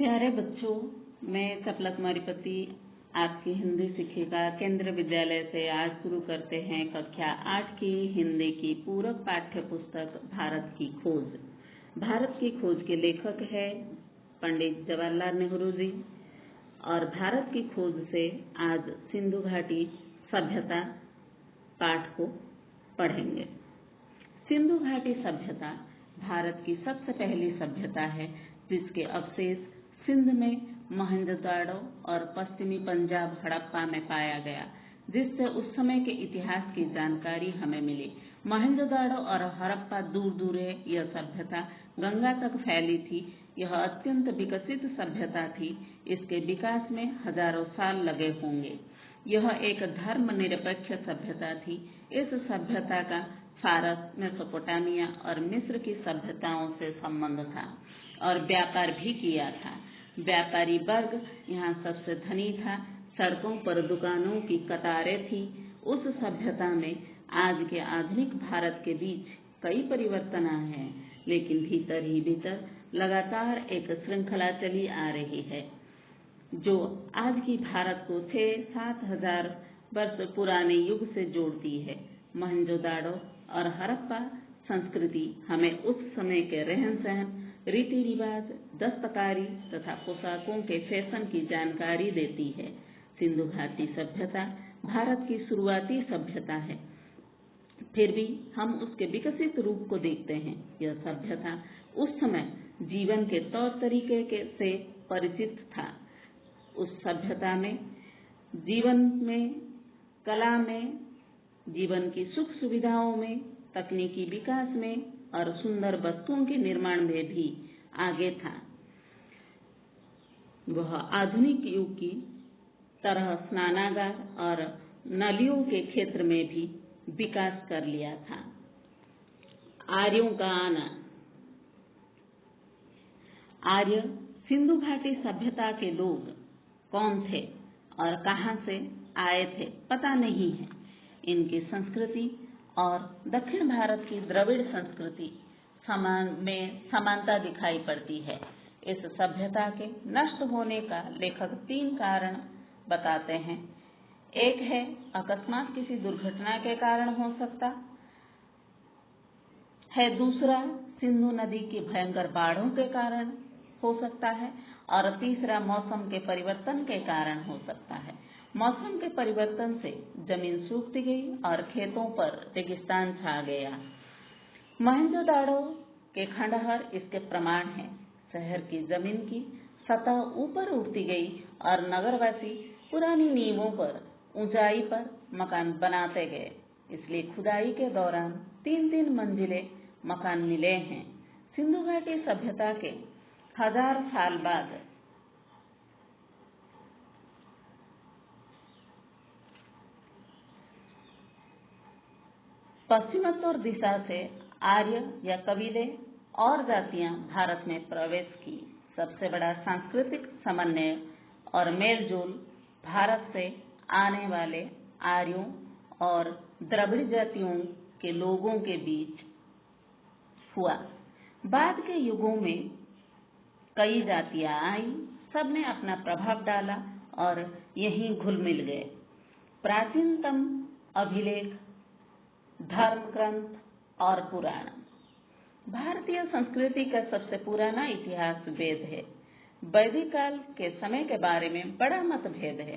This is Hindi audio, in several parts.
प्यारे बच्चों, मैं चपला कुमारी पति आपकी हिंदी शिक्षिका केंद्रीय विद्यालय से आज शुरू करते हैं कक्षा 8 की हिंदी की पूरक पाठ्य पुस्तक भारत की खोज। भारत की खोज के लेखक है पंडित जवाहरलाल नेहरू जी और भारत की खोज से आज सिंधु घाटी सभ्यता पाठ को पढ़ेंगे। सिंधु घाटी सभ्यता भारत की सबसे पहली सभ्यता है जिसके अवशेष सिंध में मोहनजोदाड़ो और पश्चिमी पंजाब हड़प्पा में पाया गया, जिससे उस समय के इतिहास की जानकारी हमें मिली। मोहनजोदाड़ो और हड़प्पा दूर दूर है। यह सभ्यता गंगा तक फैली थी। यह अत्यंत विकसित सभ्यता थी। इसके विकास में हजारों साल लगे होंगे। यह एक धर्मनिरपेक्ष सभ्यता थी। इस सभ्यता का फारस, मेसोपोटामिया और मिस्र की सभ्यताओं से संबंध था और व्यापार भी किया था। व्यापारी वर्ग यहाँ सबसे धनी था। सड़कों पर दुकानों की कतारें थी। उस सभ्यता में आज के आधुनिक भारत के बीच कई परिवर्तन आए हैं, लेकिन भीतर ही भीतर लगातार एक श्रृंखला चली आ रही है जो आज की भारत को 6-7 हजार वर्ष पुराने युग से जोड़ती है। मोहनजोदाड़ो और हड़प्पा संस्कृति हमें उस समय के रहन सहन, रीति रिवाज, दस्तकारी तथा पोशाकों के फैशन की जानकारी देती है। सिंधु घाटी सभ्यता भारत की शुरुआती सभ्यता है, फिर भी हम उसके विकसित रूप को देखते हैं। यह सभ्यता उस समय जीवन के तौर तरीके से परिचित था। उस सभ्यता में जीवन में, कला में, जीवन की सुख सुविधाओं में, तकनीकी विकास में और सुंदर वस्तुओं के निर्माण में भी आगे था। वह आधुनिक युग की तरह स्नानागार और नलियों के क्षेत्र में भी विकास कर लिया था। आर्यों का आना। आर्य सिंधु घाटी सभ्यता के लोग कौन थे और कहां से आए थे पता नहीं है। इनकी संस्कृति और दक्षिण भारत की द्रविड़ संस्कृति में समानता दिखाई पड़ती है। इस सभ्यता के नष्ट होने का लेखक 3 कारण बताते हैं। एक है अकस्मात किसी दुर्घटना के कारण हो सकता है, दूसरा सिंधु नदी की भयंकर बाढ़ों के कारण हो सकता है और तीसरा मौसम के परिवर्तन के कारण हो सकता है। मौसम के परिवर्तन से जमीन सूखती गई और खेतों पर रेगिस्तान छा गया। मोहनजोदाड़ो के खंडहर इसके प्रमाण हैं। शहर की जमीन की सतह ऊपर उठती गई और नगरवासी पुरानी नींवों पर ऊंचाई पर मकान बनाते गए। इसलिए खुदाई के दौरान 3-3 मंजिले मकान मिले हैं। सिंधु घाटी सभ्यता के 1000 साल बाद पश्चिमोत्तर दिशा से आर्य या कबीले और जातियां भारत में प्रवेश की। सबसे बड़ा सांस्कृतिक समन्वय और मेलजोल भारत से आने वाले आर्यों और द्रविड़ जातियों के लोगों के बीच हुआ। बाद के युगों में कई जातियां आई, सबने अपना प्रभाव डाला और यहीं घुल मिल गए। प्राचीनतम अभिलेख, धर्म ग्रंथ और पुराण। भारतीय संस्कृति का सबसे पुराना इतिहास वेद है। वैदिक काल के समय के बारे में बड़ा मतभेद है।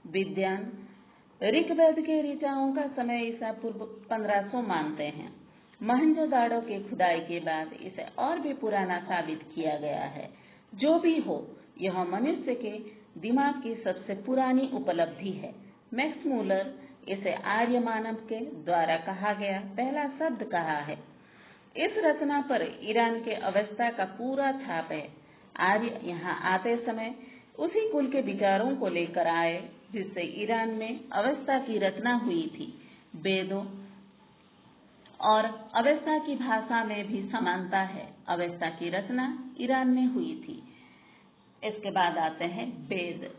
विद्वान ऋग्वेद के ऋचाओं का समय ईसा पूर्व 1500 मानते हैं। मोहनजोदाड़ो की खुदाई के बाद इसे और भी पुराना साबित किया गया है। जो भी हो, यह मनुष्य के दिमाग की सबसे पुरानी उपलब्धि है। मैक्स मूलर इसे आर्य मानव के द्वारा कहा गया पहला शब्द कहा है। इस रचना पर ईरान के अवस्था का पूरा छाप है। आर्य यहाँ आते समय उसी कुल के विचारों को लेकर आए जिससे ईरान में अवस्था की रचना हुई थी। वेदों और अवस्था की भाषा में भी समानता है। अवस्था की रचना ईरान में हुई थी। इसके बाद आते हैं वेद।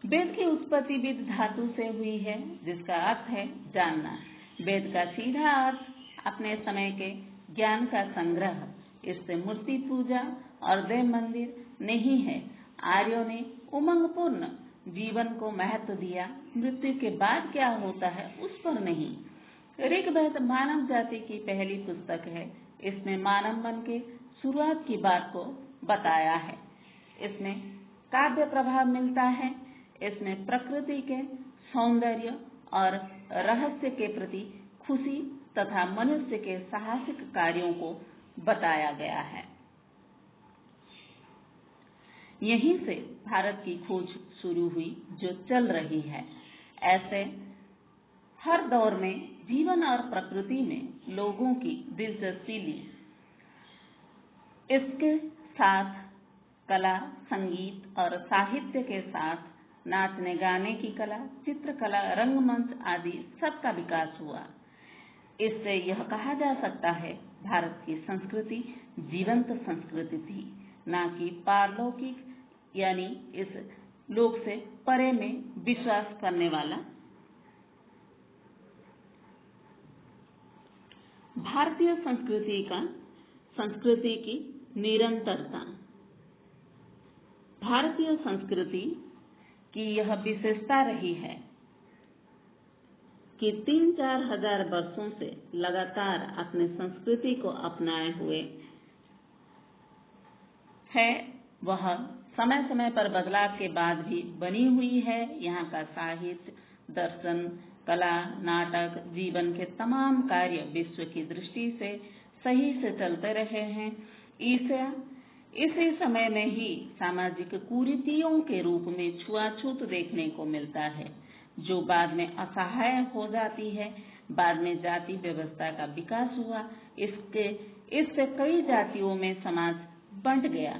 वेद की उत्पत्ति विद धातु से हुई है, जिसका अर्थ है जानना। वेद का सीधा अर्थ अपने समय के ज्ञान का संग्रह इससे मूर्ति पूजा और देव मंदिर नहीं है। आर्यों ने उमंगपूर्ण जीवन को महत्व दिया, मृत्यु के बाद क्या होता है उस पर नहीं। ऋग्वेद मानव जाति की पहली पुस्तक है। इसने मानव मन के शुरुआत की बात को बताया है। इसमें काव्य प्रभाव मिलता है। इसमें प्रकृति के सौंदर्य और रहस्य के प्रति खुशी तथा मनुष्य के साहसिक कार्यों को बताया गया है। यहीं से भारत की खोज शुरू हुई जो चल रही है। ऐसे हर दौर में जीवन और प्रकृति में लोगों की दिलचस्पी ली। इसके साथ कला, संगीत और साहित्य के साथ नाचने गाने की कला, चित्रकला, रंगमंच आदि सबका विकास हुआ। इससे यह कहा जा सकता है भारत की संस्कृति जीवंत संस्कृति थी, न कि पारलौकिक यानी इस लोक से परे में विश्वास करने वाला। भारतीय संस्कृति की निरंतरता। भारतीय संस्कृति की यह विशेषता रही है कि 3-4 हजार वर्षों से लगातार अपने संस्कृति को अपनाए हुए है। वह समय समय पर बदलाव के बाद भी बनी हुई है। यहाँ का साहित्य, दर्शन, कला, नाटक, जीवन के तमाम कार्य विश्व की दृष्टि से सही से चलते रहे हैं। इसी समय में ही सामाजिक कुरीतियों के रूप में छुआछूत देखने को मिलता है, जो बाद में असहाय हो जाती है। बाद में जाति व्यवस्था का विकास हुआ। इससे कई जातियों में समाज बंट गया।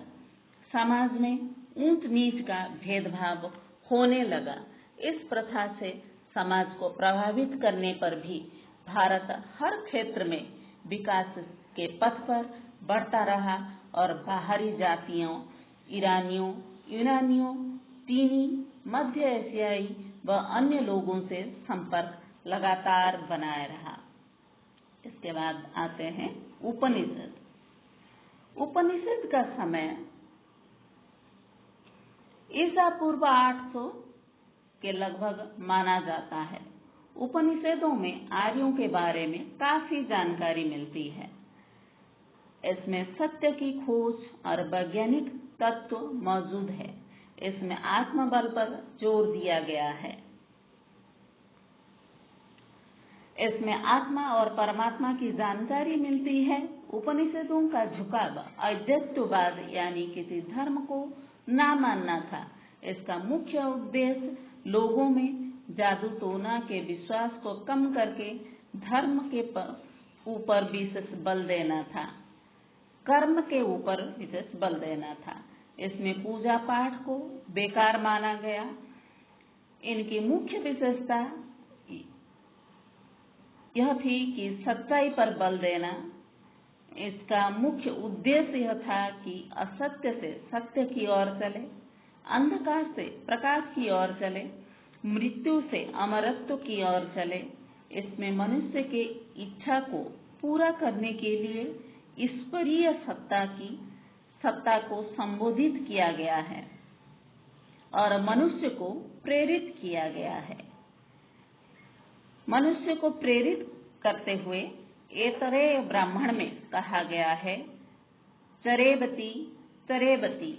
समाज में ऊंच नीच का भेदभाव होने लगा। इस प्रथा से समाज को प्रभावित करने पर भी भारत हर क्षेत्र में विकास के पथ पर बढ़ता रहा और बाहरी जातियों, ईरानियों, यूनानियों, चीनी, मध्य एशियाई व अन्य लोगों से संपर्क लगातार बनाए रहा। इसके बाद आते हैं उपनिषद। उपनिषद का समय ईसा पूर्व 800 के लगभग माना जाता है। उपनिषदों में आर्यों के बारे में काफी जानकारी मिलती है। इसमें सत्य की खोज और वैज्ञानिक तत्व मौजूद है। इसमें आत्मबल पर जोर दिया गया है। इसमें आत्मा और परमात्मा की जानकारी मिलती है। उपनिषदों का झुकाव अद्वैतवाद यानी किसी धर्म को ना मानना था। इसका मुख्य उद्देश्य लोगों में जादू टोना के विश्वास को कम करके धर्म के ऊपर विशेष बल देना था, कर्म के ऊपर विशेष बल देना था। इसमें पूजा पाठ को बेकार माना गया। इनकी मुख्य विशेषता यह थी कि सच्चाई पर बल देना। इसका मुख्य उद्देश्य यह था कि असत्य से सत्य की ओर चले, अंधकार से प्रकाश की ओर चले, मृत्यु से अमरत्व की ओर चले। इसमें मनुष्य के इच्छा को पूरा करने के लिए ईश्वरीय सत्ता को संबोधित किया गया है और मनुष्य को प्रेरित किया गया है। मनुष्य को प्रेरित करते हुए ऐतरेय ब्राह्मण में कहा गया है, चरेबती चरेबती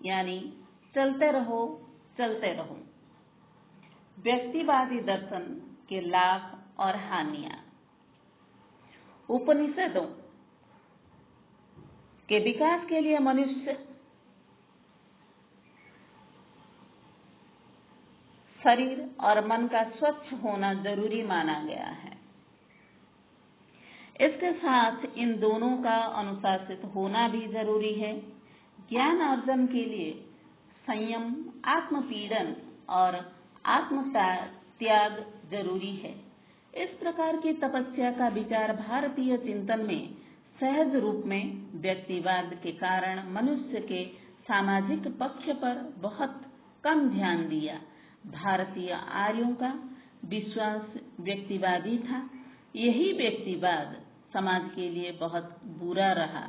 यानी चलते रहो चलते रहो। व्यक्तिवादी दर्शन के लाभ और हानियां। उपनिषदों के विकास के लिए मनुष्य शरीर और मन का स्वच्छ होना जरूरी माना गया है। इसके साथ इन दोनों का अनुशासित होना भी जरूरी है। ज्ञान अर्जन के लिए संयम, आत्मपीड़न और आत्मत्याग जरूरी है। इस प्रकार की तपस्या का विचार भारतीय चिंतन में सहज रूप में व्यक्तिवाद के कारण मनुष्य के सामाजिक पक्ष पर बहुत कम ध्यान दिया। भारतीय आर्यों का विश्वास व्यक्तिवादी था। यही व्यक्तिवाद समाज के लिए बहुत बुरा रहा।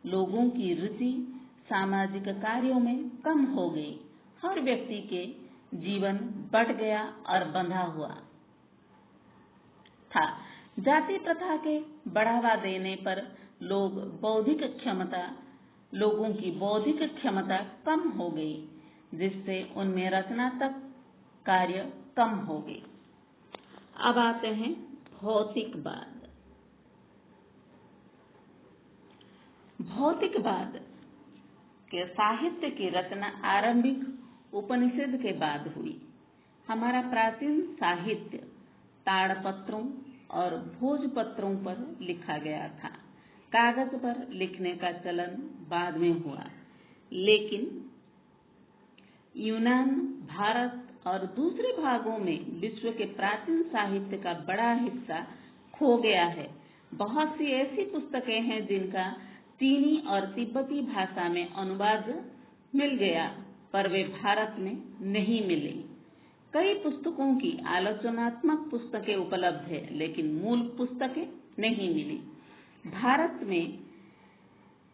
लोगों की रुचि सामाजिक कार्यों में कम हो गई। हर व्यक्ति के जीवन बढ़ गया और बंधा हुआ था। जाति प्रथा के बढ़ावा देने पर लोगों की बौद्धिक क्षमता कम हो गई, जिससे उनमें रचनात्मक कार्य कम हो गए। अब आते हैं भौतिकवाद। भौतिकवाद के साहित्य की रचना आरंभिक उपनिषद के बाद हुई। हमारा प्राचीन साहित्य ताड़पत्रों और भोजपत्रों पर लिखा गया था। कागज पर लिखने का चलन बाद में हुआ, लेकिन यूनान, भारत और दूसरे भागों में विश्व के प्राचीन साहित्य का बड़ा हिस्सा खो गया है। बहुत सी ऐसी पुस्तकें हैं जिनका चीनी और तिब्बती भाषा में अनुवाद मिल गया, पर वे भारत में नहीं मिले। कई पुस्तकों की आलोचनात्मक पुस्तकें उपलब्ध है, लेकिन मूल पुस्तकें नहीं मिली। भारत में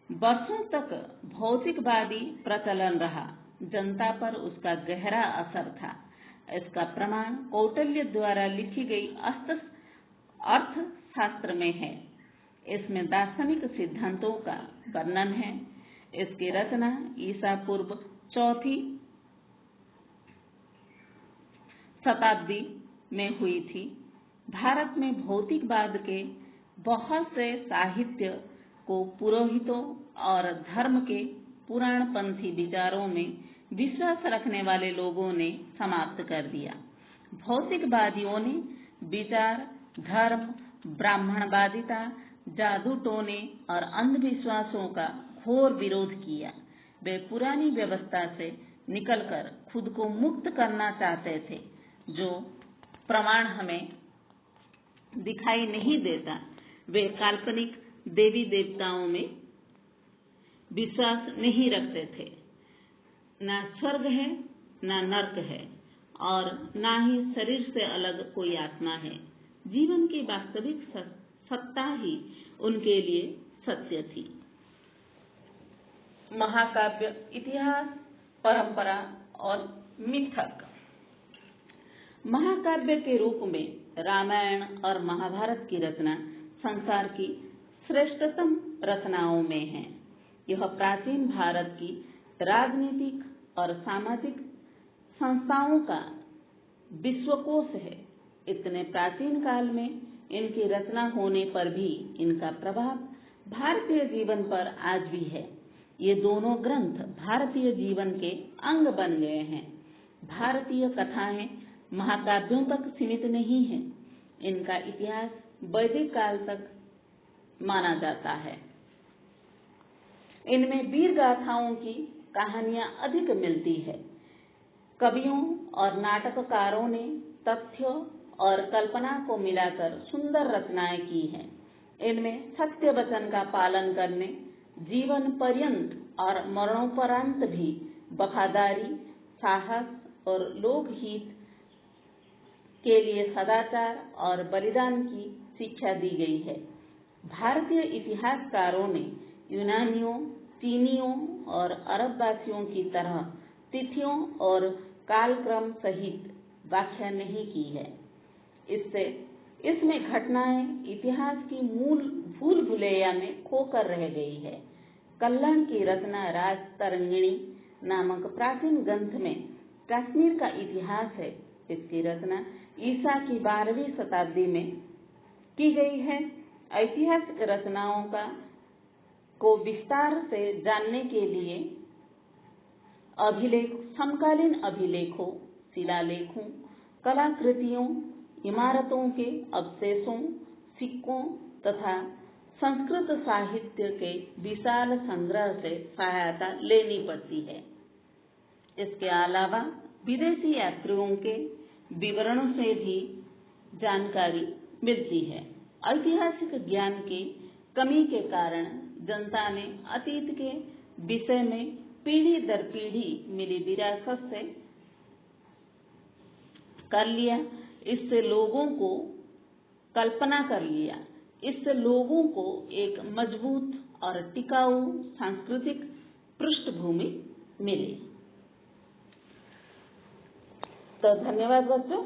वर्षों तक भौतिकवादी प्रचलन रहा। जनता पर उसका गहरा असर था। इसका प्रमाण कौटिल्य द्वारा लिखी गई अर्थशास्त्र में है। इसमें दार्शनिक सिद्धांतों का वर्णन है। इसकी रचना ईसा पूर्व 4वीं शताब्दी में हुई थी। भारत में भौतिकवाद के बहुत से साहित्य को पुरोहितों और धर्म के पुराणपंथी विचारों में विश्वास रखने वाले लोगों ने समाप्त कर दिया। भौतिकवादियों ने विचार, धर्म, ब्राह्मणवादिता, जादू टोने और अंधविश्वासों का घोर विरोध किया। वे पुरानी व्यवस्था से निकलकर खुद को मुक्त करना चाहते थे। जो प्रमाण हमें दिखाई नहीं देता, वे काल्पनिक देवी देवताओं में विश्वास नहीं रखते थे। ना स्वर्ग है, ना नर्क है, और ना ही शरीर से अलग कोई आत्मा है। जीवन की वास्तविक सत्ता ही उनके लिए सत्य थी। महाकाव्य, इतिहास, परंपरा और मिथक। महाकाव्य के रूप में रामायण और महाभारत की रचना संसार की श्रेष्ठतम रचनाओं में है। यह प्राचीन भारत की राजनीतिक और सामाजिक संस्थाओं का विश्वकोश है। इतने प्राचीन काल में इनकी रचना होने पर भी इनका प्रभाव भारतीय जीवन पर आज भी है। ये दोनों ग्रंथ भारतीय जीवन के अंग बन गए हैं। भारतीय कथाएं महाकाव्यों तक सीमित नहीं है। इनका इतिहास वैदिक काल तक माना जाता है। इनमें वीर गाथाओं की कहानियां अधिक मिलती है। कवियों और नाटककारों ने तथ्य और कल्पना को मिलाकर सुंदर रचनाएं की हैं। इनमें सत्य वचन का पालन करने, जीवन पर्यंत और मरणोपरांत भी वफादारी, साहस और लोकहित के लिए सदाचार और बलिदान की शिक्षा दी गई है। भारतीय इतिहासकारों ने यूनानियों, चीनियों और अरबवासियों की तरह तिथियों और कालक्रम सहित व्याख्या नहीं की है। इसमें घटनाएं इतिहास की मूल भूल भुलैया में खोकर रह गई है। कल्हण की रचना राजतरंगिणी नामक प्राचीन ग्रंथ में कश्मीर का इतिहास है। इसकी रचना ईसा की 12वीं शताब्दी में की गई है। ऐतिहासिक रचनाओं को विस्तार से जानने के लिए समकालीन अभिलेखों, शिलालेखों, कलाकृतियों, इमारतों के अवशेषों, सिक्कों तथा संस्कृत साहित्य के विशाल संग्रह से सहायता लेनी पड़ती है। इसके अलावा विदेशी यात्रियों के विवरणों से भी जानकारी मिलती है। ऐतिहासिक ज्ञान की कमी के कारण जनता ने अतीत के विषय में पीढ़ी दर पीढ़ी मिली विरासत से कर लिया। इससे लोगों को कल्पना कर लिया। इससे लोगों को एक मजबूत और टिकाऊ सांस्कृतिक पृष्ठभूमि मिले। तो धन्यवाद बच्चों।